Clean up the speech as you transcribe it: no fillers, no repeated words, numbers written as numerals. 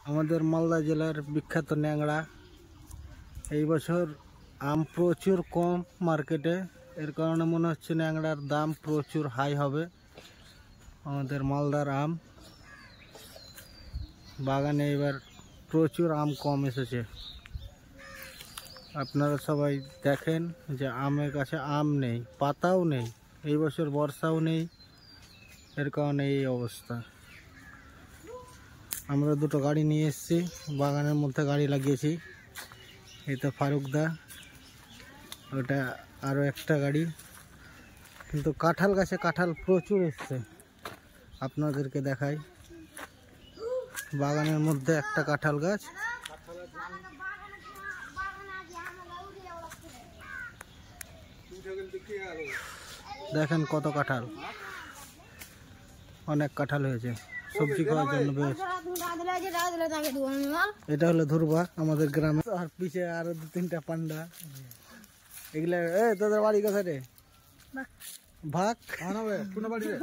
আমাদের মালদা জেলার বিখ্যাত ন্যাংড়া। এই বছর আম প্রচুর কম মার্কেটে, এর কারণে মনে হচ্ছে ন্যাংড়ার দাম প্রচুর হাই হবে। আমাদের মালদার আম বাগানে এবার প্রচুর আম কম এসেছে। আপনারা সবাই দেখেন যে আমের কাছে আম নেই, পাতাও নেই, এই বছর বর্ষাও নেই, এর কারণে এই অবস্থা। আমরা দুটো গাড়ি নিয়ে এসেছি, বাগানের মধ্যে গাড়ি লাগিয়েছি। এই তো ফারুকদা, ওটা আরও একটা গাড়ি। কিন্তু কাঁঠাল গাছে কাঁঠাল প্রচুর এসছে, আপনাদেরকে দেখাই। বাগানের মধ্যে একটা কাঁঠাল গাছ, দেখেন কত কাঁঠাল, অনেক কাঁঠাল হয়েছে, সবজি খাওয়ার জন্য বেশ। এটা হলো ধুরবা আমাদের গ্রামে, আর পিছে আরো 2-3টা পান্ডা। এগুলা তোদের বাড়ি কোথায় রে? ভাগ কোন বাড়ি রে?